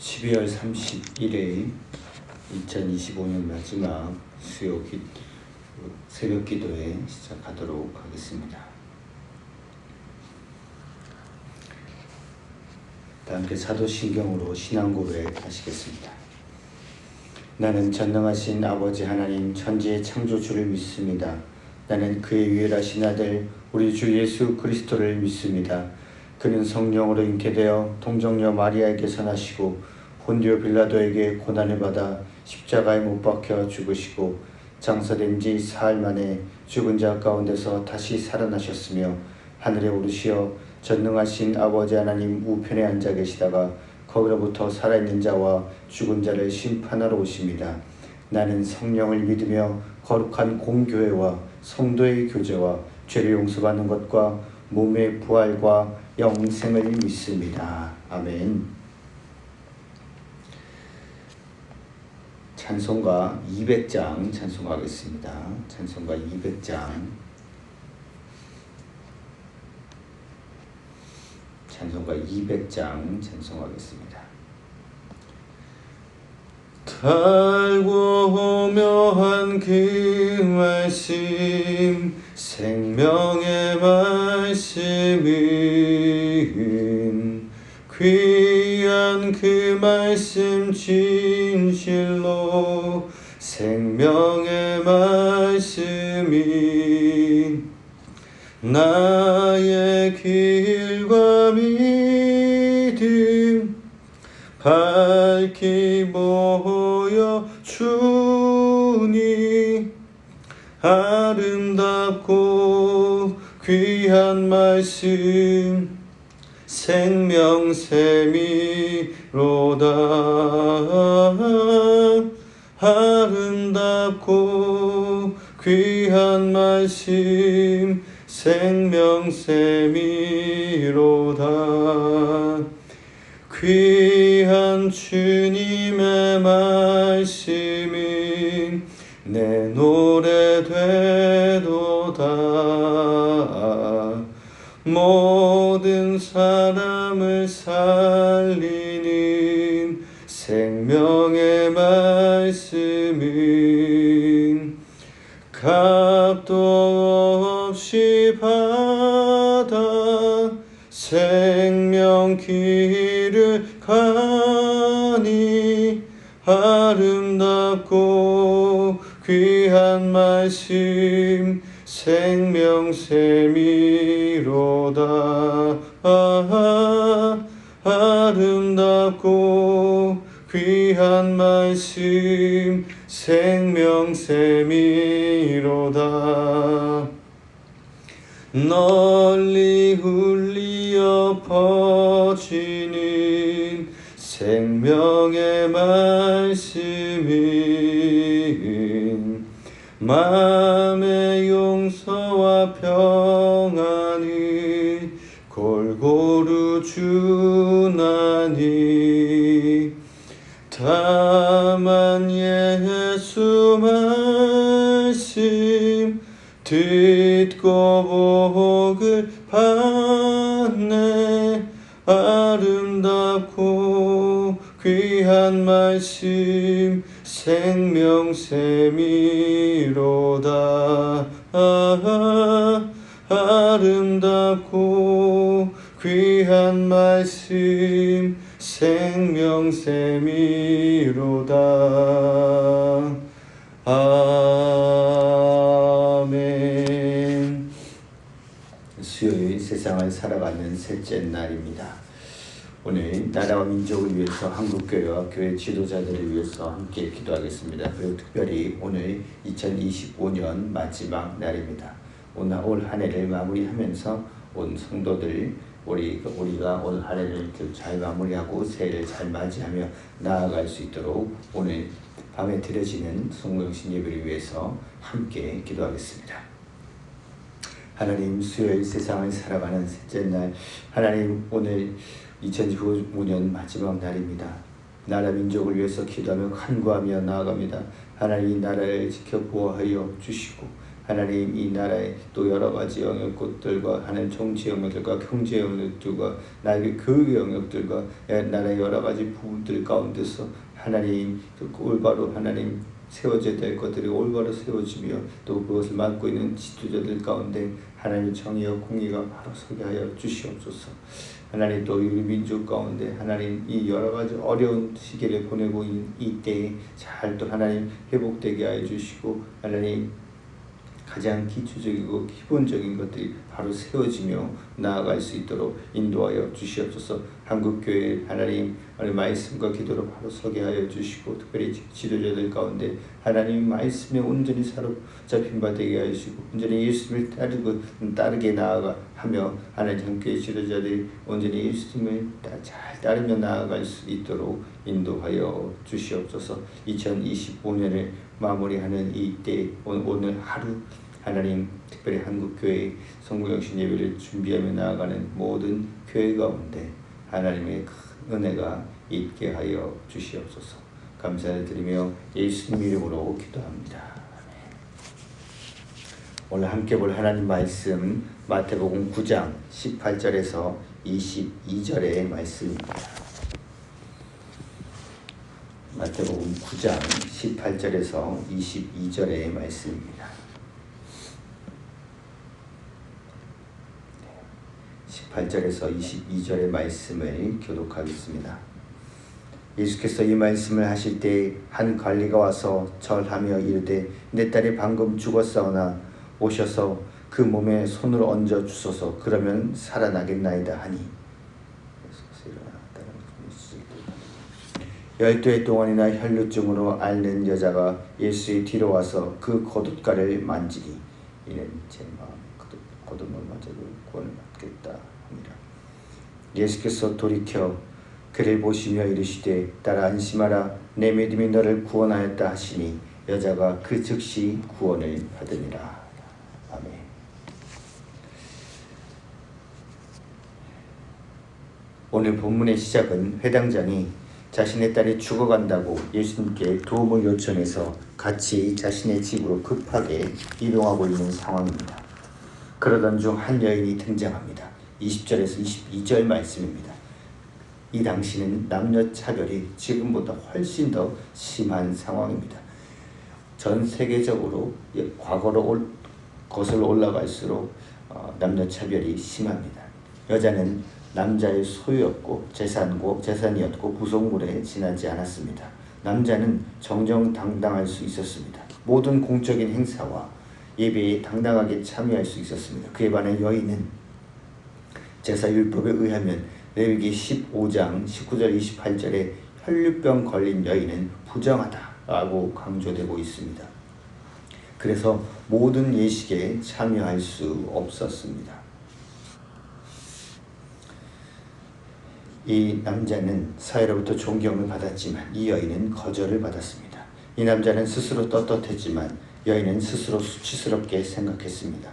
12월 31일 2025년 마지막 새벽 기도회 시작하도록 하겠습니다. 함께 사도신경으로 신앙 고백하시겠습니다. 나는 전능하신 아버지 하나님 천지의 창조주를 믿습니다. 나는 그의 유일하신 아들 우리 주 예수 그리스도를 믿습니다. 그는 성령으로 잉태되어 동정녀 마리아에게서 나시고 본디오 빌라도에게 고난을 받아 십자가에 못 박혀 죽으시고 장사된 지 사흘 만에 죽은 자 가운데서 다시 살아나셨으며 하늘에 오르시어 전능하신 아버지 하나님 우편에 앉아 계시다가 거기로부터 살아있는 자와 죽은 자를 심판하러 오십니다. 나는 성령을 믿으며 거룩한 공교회와 성도의 교제와 죄를 용서받는 것과 몸의 부활과 영생을 믿습니다. 아멘. 찬송가 200장 찬송하겠습니다. 찬송가 200장 찬송하겠습니다. 달고 묘한 그 말씀 생명의 말씀은 귀한 그 말씀 진실로 생명의 말씀이 나의 길과 믿음 밝히 보여주니 아름답고 귀한 말씀 생명샘이로다. 아름답고 귀한 말씀 생명샘이로다. 귀한 주님의 말씀은 내 노래 되도다. 모든 사람을 살리는 생명의 말씀은 값도 없이 받아 생명 길을 가니 아름답고 귀한 말씀 생명샘이로다. 아름답고 귀한 말씀 생명샘이로다. 널리 울리어 퍼지는 생명의 말씀은 마음의 용서와 평안을 골고루 주나니 다만 예수 말씀 듣고 복을 받네. 아름답고 귀한 말씀 생명샘이로다. 아름답고 귀한 말씀 생명샘이로다. 아멘. 수요일 세상을 살아가는 셋째 날입니다. 오늘 나라와 민족을 위해서 한국교회와 교회 지도자들을 위해서 함께 기도하겠습니다. 그리고 특별히 오늘 2025년 마지막 날입니다. 올 한 해를 마무리하면서 온 성도들 우리가 올 한 해를 잘 마무리하고 새해를 잘 맞이하며 나아갈 수 있도록 오늘 밤에 드려지는 성령신 예배를 위해서 함께 기도하겠습니다. 하나님, 수요일 세상을 살아가는 셋째 날, 하나님 오늘 2025년 마지막 날입니다. 나라 민족을 위해서 기도하며 간구하며 나아갑니다. 하나님, 이 나라를 지켜 보호하여 주시고 하나님 이 나라의 또 여러 가지 영역들과 하나님 정치 영역들과 경제 영역들과 나의 교육 영역들과 나라의 여러 가지 부분들 가운데서 하나님 올바로 하나님 세워져야 될 것들이 올바로 세워지며 또 그것을 맡고 있는 지도자들 가운데 하나님의 정의와 공의가 바로 서게 하여 주시옵소서. 하나님 또 우리 민족 가운데 하나님 이 여러 가지 어려운 시기를 보내고 있는 이때에 잘 또 하나님 회복되게 하여 주시고 하나님 가장 기초적이고 기본적인 것들이 바로 세워지며 나아갈 수 있도록 인도하여 주시옵소서. 한국교회 하나님 말씀과 기도로 바로 서게 하여 주시고 특별히 지도자들 가운데 하나님 말씀에 온전히 사로잡힌 바 되게 하시고 온전히 예수님을 따르게 나아가 하며 하나님 한교회 지도자들이 온전히 예수님을 잘 따르며 나아갈 수 있도록 인도하여 주시옵소서. 2025년을 마무리하는 이때 오늘 하루 하나님 특별히 한국교회 성구영신 예배를 준비하며 나아가는 모든 교회 가운데 하나님의 큰 은혜가 있게 하여 주시옵소서. 감사를 드리며 예수님 이름으로 기도합니다. 아멘. 오늘 함께 볼 하나님 말씀 마태복음 9장 18절에서 22절의 말씀입니다. 마태복음 9장 18절에서 22절의 말씀입니다. 18절에서 22절의 말씀을 교독하겠습니다. 예수께서 이 말씀을 하실 때 한 관리가 와서 절하며 이르되 내 딸이 방금 죽었사오나 오셔서 그 몸에 손을 얹어 주소서. 그러면 살아나겠나이다 하니 12해 동안이나 혈루증으로 앓는 여자가 예수의 뒤로 와서 그 겉옷가를 만지니 이는 제 마음 겉옷을 만져도 구원을 받겠다 합니다. 예수께서 돌이켜 그를 보시며 이르시되 딸아 안심하라 내 믿음이 너를 구원하였다 하시니 여자가 그 즉시 구원을 받으니라. 아멘. 오늘 본문의 시작은 회당장이 자신의 딸이 죽어간다고 예수님께 도움을 요청해서 같이 자신의 집으로 급하게 이동하고 있는 상황입니다. 그러던 중 한 여인이 등장합니다. 20절에서 22절 말씀입니다. 이 당시는 남녀 차별이 지금보다 훨씬 더 심한 상황입니다. 전 세계적으로 과거로 거슬러 올라갈수록 남녀 차별이 심합니다. 여자는 남자의 소유였고 재산이었고 구속물에 지나지 않았습니다. 남자는 정정당당할 수 있었습니다. 모든 공적인 행사와 예배에 당당하게 참여할 수 있었습니다. 그에 반해 여인은 제사율법에 의하면 레위기 15장 19절 28절에 혈류병 걸린 여인은 부정하다라고 강조되고 있습니다. 그래서 모든 예식에 참여할 수 없었습니다. 이 남자는 사회로부터 존경을 받았지만 이 여인은 거절을 받았습니다. 이 남자는 스스로 떳떳했지만 여인은 스스로 수치스럽게 생각했습니다.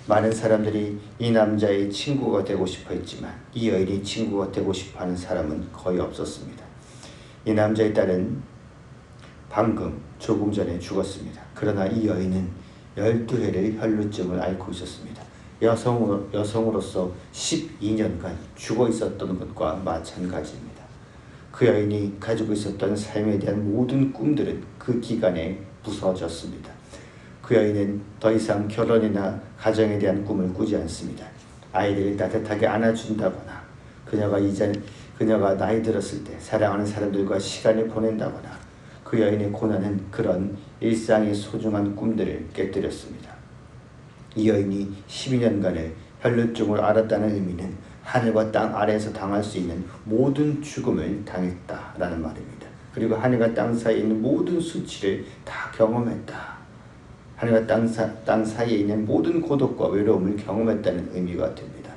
많은 사람들이 이 남자의 친구가 되고 싶어 했지만 이 여인이 친구가 되고 싶어하는 사람은 거의 없었습니다. 이 남자의 딸은 조금 전에 죽었습니다. 그러나 이 여인은 12회를 혈루증을 앓고 있었습니다. 여성으로서 12년간 죽어 있었던 것과 마찬가지입니다. 그 여인이 가지고 있었던 삶에 대한 모든 꿈들은 그 기간에 부서졌습니다. 그 여인은 더 이상 결혼이나 가정에 대한 꿈을 꾸지 않습니다. 아이들을 따뜻하게 안아준다거나 그녀가 나이 들었을 때 사랑하는 사람들과 시간을 보낸다거나 그 여인의 고난은 그런 일상의 소중한 꿈들을 깨뜨렸습니다. 이 여인이 12년간의 혈루증을 앓았다는 의미는 하늘과 땅 아래에서 당할 수 있는 모든 죽음을 당했다라는 말입니다. 그리고 하늘과 땅 사이에 있는 모든 수치를 다 경험했다. 하늘과 땅 사이에 있는 모든 고독과 외로움을 경험했다는 의미가 됩니다.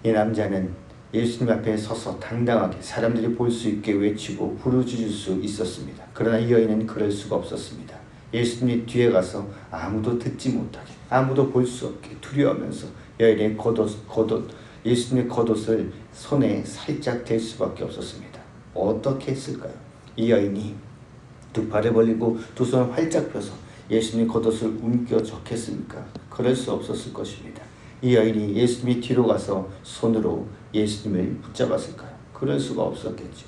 이 남자는 예수님 앞에 서서 당당하게 사람들이 볼 수 있게 외치고 부르짖을 수 있었습니다. 그러나 이 여인은 그럴 수가 없었습니다. 예수님이 뒤에 가서 아무도 듣지 못하게 아무도 볼 수 없게 두려워하면서 여인의 예수님의 겉옷을 손에 살짝 댈 수밖에 없었습니다. 어떻게 했을까요? 이 여인이 두 팔을 벌리고 두 손을 활짝 펴서 예수님이 겉옷을 움켜쥐겠습니까? 그럴 수 없었을 것입니다. 이 여인이 예수님이 뒤로 가서 손으로 예수님을 붙잡았을까요? 그럴 수가 없었겠죠.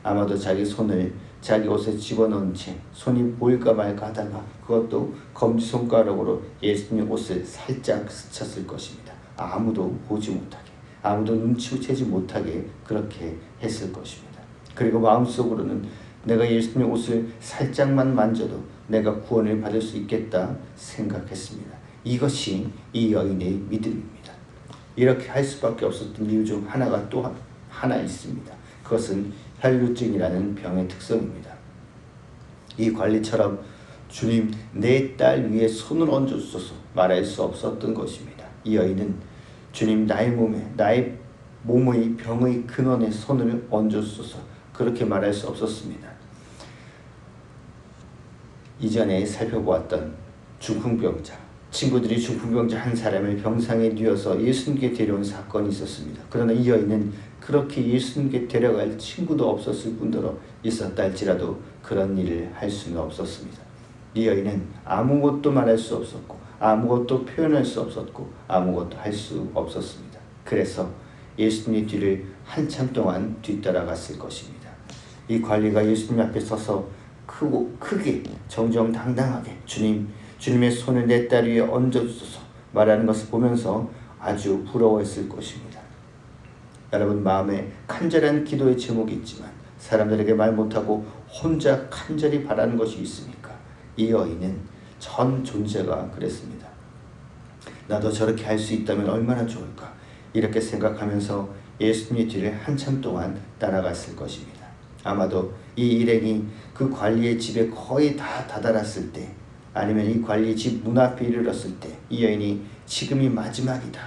아마도 자기 손을 자기 옷에 집어넣은 채 손이 보일까 말까 하다가 그것도 검지손가락으로 예수님의 옷을 살짝 스쳤을 것입니다. 아무도 보지 못하게, 아무도 눈치채지 못하게 그렇게 했을 것입니다. 그리고 마음속으로는 내가 예수님의 옷을 살짝만 만져도 내가 구원을 받을 수 있겠다 생각했습니다. 이것이 이 여인의 믿음입니다. 이렇게 할 수밖에 없었던 이유 중 하나가 또 하나 있습니다. 그것은 혈루증이라는 병의 특성입니다. 이 관리처럼 주님 내 딸 위에 손을 얹어주소서 말할 수 없었던 것입니다. 이 여인은 주님 나의 몸의 병의 근원에 손을 얹어주소서 그렇게 말할 수 없었습니다. 이전에 살펴보았던 중풍병자, 친구들이 중풍병자 한 사람을 병상에 뉘어서 예수님께 데려온 사건이 있었습니다. 그러나 이 여인은 그렇게 예수님께 데려갈 친구도 없었을 뿐더러 있었다 할지라도 그런 일을 할 수는 없었습니다. 이 여인은 아무것도 말할 수 없었고 아무것도 표현할 수 없었고 아무것도 할 수 없었습니다. 그래서 예수님의 뒤를 한참 동안 뒤따라갔을 것입니다. 이 관리가 예수님 앞에 서서 크게 정정당당하게 주님의 손을 내 딸 위에 얹어주소서 말하는 것을 보면서 아주 부러워했을 것입니다. 여러분 마음에 간절한 기도의 제목이 있지만 사람들에게 말 못하고 혼자 간절히 바라는 것이 있습니까? 이 여인은 전 존재가 그랬습니다. 나도 저렇게 할 수 있다면 얼마나 좋을까 이렇게 생각하면서 예수님의 뒤를 한참 동안 따라갔을 것입니다. 아마도 이 일행이 그 관리의 집에 거의 다 다다랐을 때 아니면 이 관리의 집 문 앞에 이르렀을 때 이 여인이 지금이 마지막이다.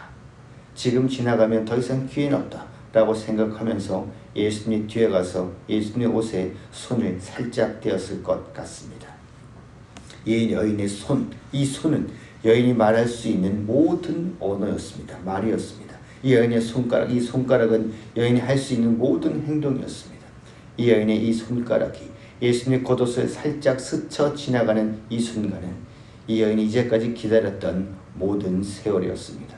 지금 지나가면 더 이상 기회는 없다. 라고 생각하면서 예수님 뒤에 가서 예수님의 옷에 손을 살짝 떼었을 것 같습니다. 이 여인의 이 손은 여인이 말할 수 있는 모든 언어였습니다. 말이었습니다. 이 여인의 이 손가락은 여인이 할 수 있는 모든 행동이었습니다. 이 여인의 이 손가락이 예수님의 겉옷을 살짝 스쳐 지나가는 이 순간은 이 여인이 이제까지 기다렸던 모든 세월이었습니다.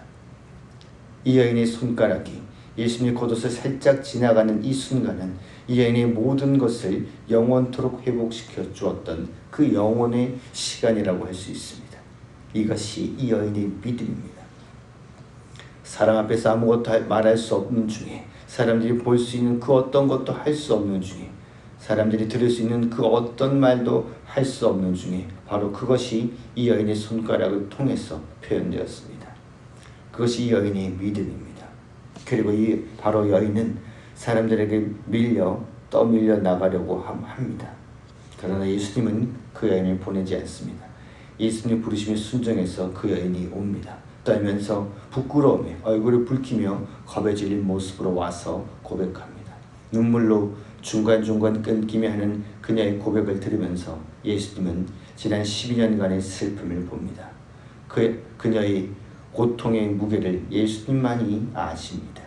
이 여인의 손가락이 예수님의 겉옷을 살짝 지나가는 이 순간은 이 여인의 모든 것을 영원토록 회복시켜 주었던 그 영원의 시간이라고 할 수 있습니다. 이것이 이 여인의 믿음입니다. 사람 앞에서 아무것도 말할 수 없는 중에 사람들이 볼 수 있는 그 어떤 것도 할 수 없는 중에 사람들이 들을 수 있는 그 어떤 말도 할 수 없는 중에 바로 그것이 이 여인의 손가락을 통해서 표현되었습니다. 그것이 이 여인의 믿음입니다. 그리고 바로 여인은 사람들에게 떠밀려 나가려고 합니다. 그러나 예수님은 그 여인을 보내지 않습니다. 예수님 부르심에 순종해서 그 여인이 옵니다. 떨면서 부끄러움에 얼굴을 붉히며 겁에 질린 모습으로 와서 고백합니다. 눈물로 중간중간 끊기며 하는 그녀의 고백을 들으면서 예수님은 지난 12년간의 슬픔을 봅니다. 그녀의 고통의 무게를 예수님만이 아십니다.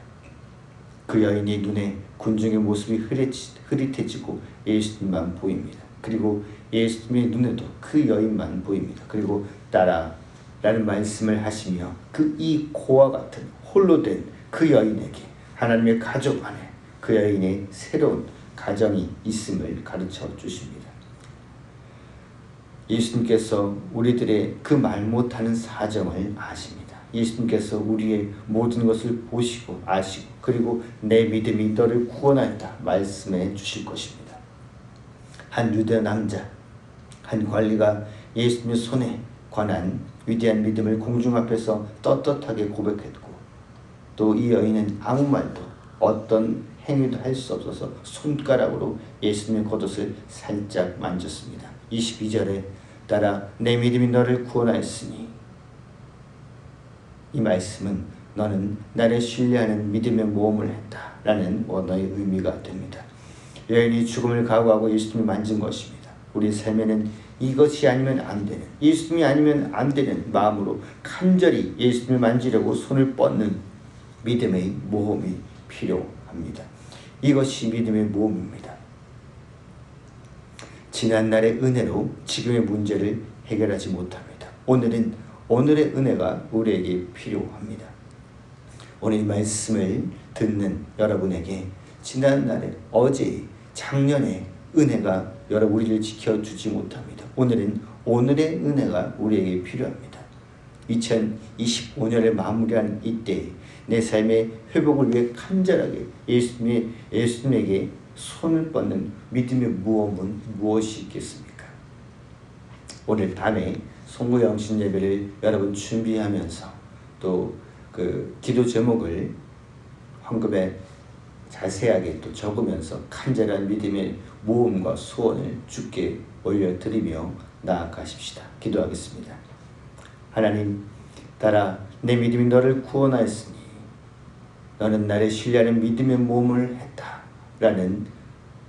그 여인의 눈에 군중의 모습이 흐릿해지고 예수님만 보입니다. 그리고 예수님의 눈에도 그 여인만 보입니다. 그리고 따라라는 말씀을 하시며 이 고와 같은 홀로 된 그 여인에게 하나님의 가족 안에 그 여인의 새로운 가정이 있음을 가르쳐 주십니다. 예수님께서 우리들의 그 말 못하는 사정을 아십니다. 예수님께서 우리의 모든 것을 보시고 아시고 그리고 내 믿음이 너를 구원하였다 말씀해 주실 것입니다. 한 유대 남자, 한 관리가 예수님의 손에 관한 위대한 믿음을 공중 앞에서 떳떳하게 고백했고 또 이 여인은 아무 말도 어떤 행위도 할 수 없어서 손가락으로 예수님의 겉옷을 살짝 만졌습니다. 22절에 따라 내 믿음이 너를 구원하였으니 이 말씀은 너는 나를 신뢰하는 믿음의 모험을 했다 라는 원어의 의미가 됩니다. 여인이 죽음을 각오하고 예수님을 만진 것입니다. 우리 삶에는 이것이 아니면 안 되는, 예수님이 아니면 안 되는 마음으로 간절히 예수님을 만지려고 손을 뻗는 믿음의 모험이 필요합니다. 이것이 믿음의 모험입니다. 지난날의 은혜로 지금의 문제를 해결하지 못합니다. 오늘은 오늘의 은혜가 우리에게 필요합니다. 오늘 이 말씀을 듣는 여러분에게 지난날에 어제 작년에 은혜가 여러분 우리를 지켜주지 못합니다. 오늘은 오늘의 은혜가 우리에게 필요합니다. 2025년을 마무리하는 이때 내 삶의 회복을 위해 간절하게 예수님에게 손을 뻗는 믿음의 모험은 무엇이 있겠습니까? 오늘 밤에 송구영신 예배를 여러분 준비하면서 또 그 기도 제목을 헌금에 자세하게 또 적으면서 간절한 믿음의 모험과 소원을 주께 올려드리며 나아가십시다. 기도하겠습니다. 하나님, 따라 내 믿음이 너를 구원하였으니 너는 나를 신뢰하는 믿음의 모험을 했다 라는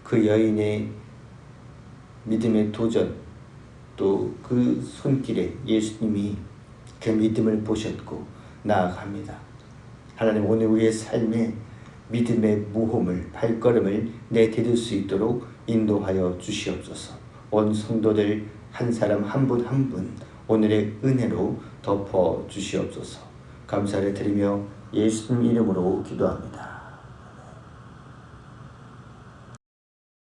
그 여인의 믿음의 도전, 또 그 손길에 예수님이 그 믿음을 보셨고 나아갑니다. 하나님, 오늘 우리의 삶에 믿음의 모험을, 발걸음을 내디딜 수 있도록 인도하여 주시옵소서. 온 성도들 한 사람 한 분 한 분 오늘의 은혜로 덮어 주시옵소서. 감사를 드리며 예수님 이름으로 기도합니다.